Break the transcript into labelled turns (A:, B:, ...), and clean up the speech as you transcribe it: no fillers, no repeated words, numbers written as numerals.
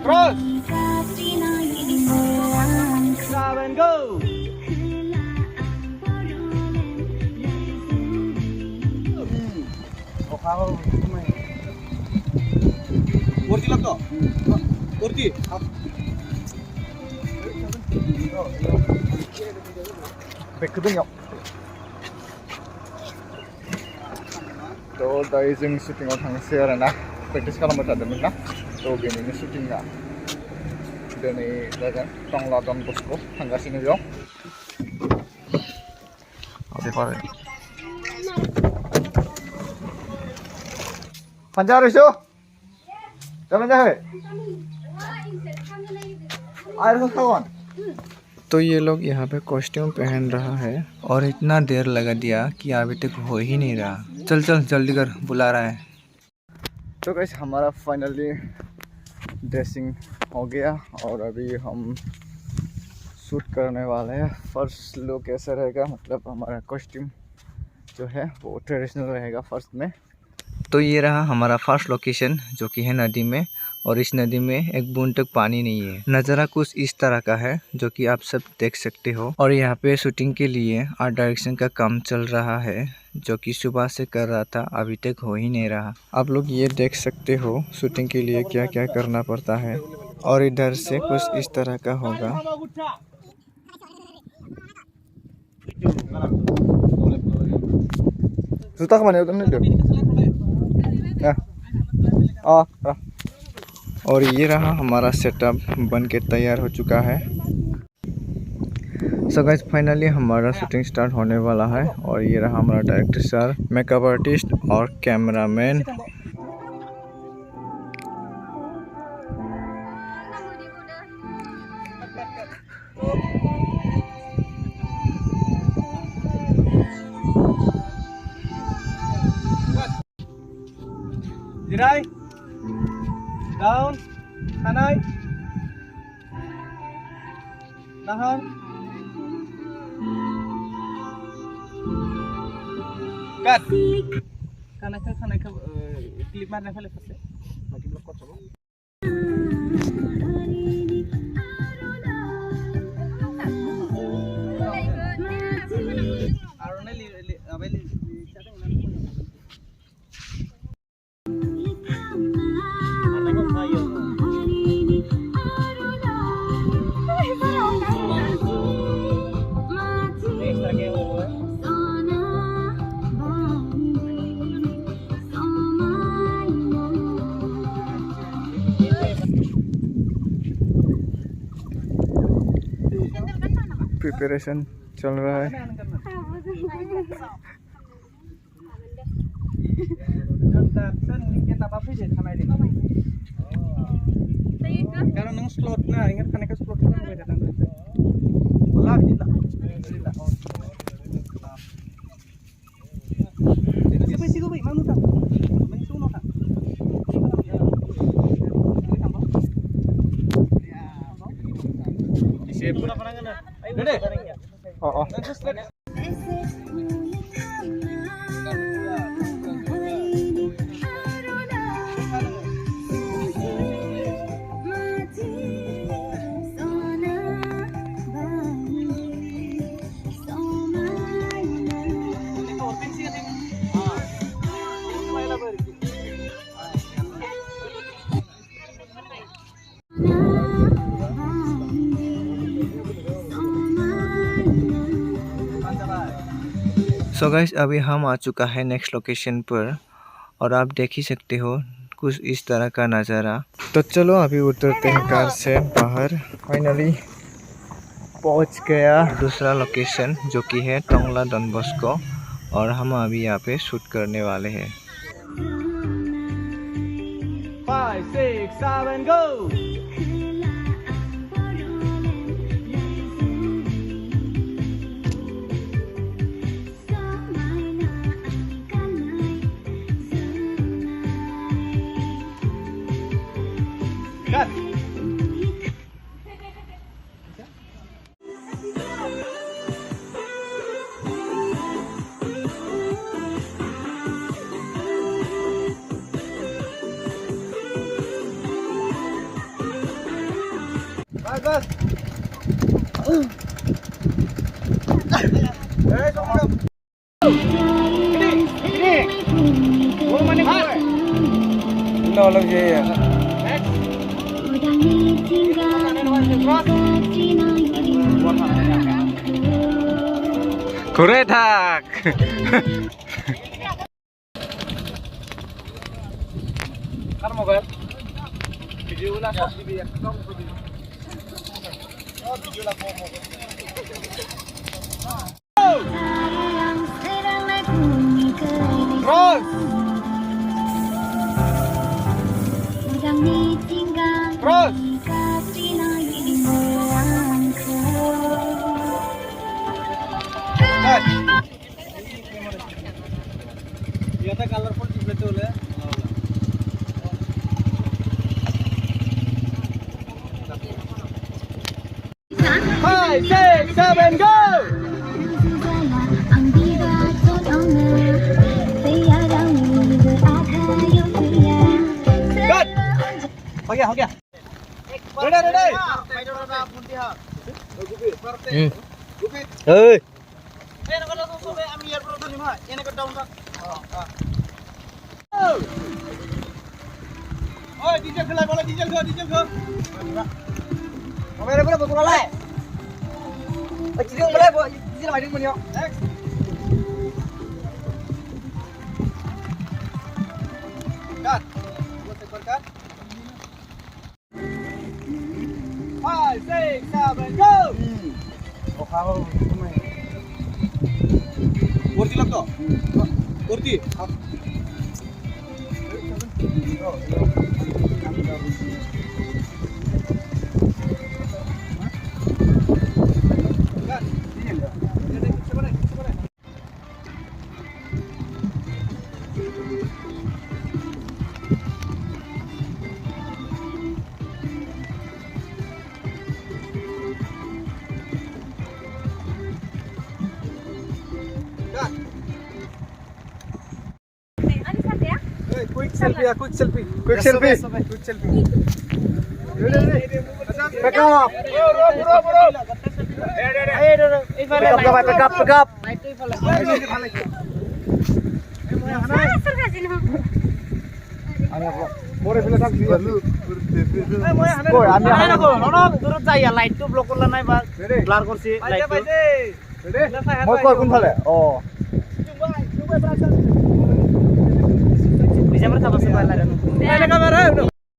A: Cross. Stop and go. वरती लागतो वरती
B: Bekledin yap. थ' दायो जों शुटिंआव थांनोसै आरो ना प्रेक्टिस खालामबाय थादोंमोन ना थ' बेनिनो शुटिंआ दिनै जागोन टंला डन बस्क' थांगासिनो बेयाव Panjar isu? Jalan jahe? Air को खाओ
C: तो ये लोग यहाँ पे कॉस्ट्यूम पहन रहा है और इतना देर लगा दिया कि अभी तक हो ही नहीं रहा। चल चल जल्दी कर, बुला रहा है।
B: तो गाइस हमारा फाइनली ड्रेसिंग हो गया और अभी हम शूट करने वाले हैं। फर्स्ट लुक कैसा रहेगा, मतलब हमारा कॉस्ट्यूम जो है वो ट्रेडिशनल रहेगा फर्स्ट में।
C: तो ये रहा हमारा फर्स्ट लोकेशन जो कि है नदी में, और इस नदी में एक बूंद तक पानी नहीं है। नज़ारा कुछ इस तरह का है जो कि आप सब देख सकते हो। और यहाँ पे शूटिंग के लिए आर्ट डायरेक्शन का काम चल रहा है जो कि सुबह से कर रहा था, अभी तक हो ही नहीं रहा। आप लोग ये देख सकते हो शूटिंग के लिए क्या क्या करना पड़ता है। और इधर से कुछ इस तरह का होगा।
B: जूता कमाने उधर नहीं दो।
C: और ये रहा हमारा सेटअप बन के तैयार हो चुका है। सो गाइस फाइनली हमारा शूटिंग स्टार्ट होने वाला है। और ये रहा हमारा डायरेक्टर सर, मेकअप आर्टिस्ट और cameraman.
A: Jirai. Down. Kanai. Nahan. Cut. Kanai ka clip marne phale fase. Baki block kor chalo.
C: Preparation चल रहा है।
A: Karena nang slot na, ingat kan ka slot na beda kan.
C: So guys अभी हम आ चुका है next location पर, और आप देख ही सकते हो कुछ इस तरह का नज़ारा। तो चलो अभी उतरते हैं कार से बाहर। फाइनली पहुंच गया दूसरा लोकेशन जो कि है टोंगला डॉन बॉस्को, और हम अभी यहाँ पे शूट करने वाले हैं।
A: 5, 6, 7, go. Cut.
B: No, lagi ya.
C: Kuretak.
A: Kan mobile. Video ulah sok di biar kau video. Oh, video lah mau. Terus. Terus. Dia tak colorful betul ya. 5, 6, 7, go! Good! हो गया रेडी ओए डीजे खेला बोला DJ खो मेरे बोला बोला ले चिरिंग बोले डीजे माइडिंग बनियो कट कट 5, 6, 7, go! वरती लागतो वरती Quick selfie ya, quick selfie.
B: Quick selfie.
A: Quick selfie.
B: Pick up.
A: Bro.
B: Pick up. More file tak sih. Koi, ami
A: আরে দেখো নন দূর যাইয়া লাইট তো ব্লক করলা নাই বা ব্লার করছি লাইট তো
B: Moi koi kun file? Oh.
A: বিজামরে থাকবা সবাই লাগানো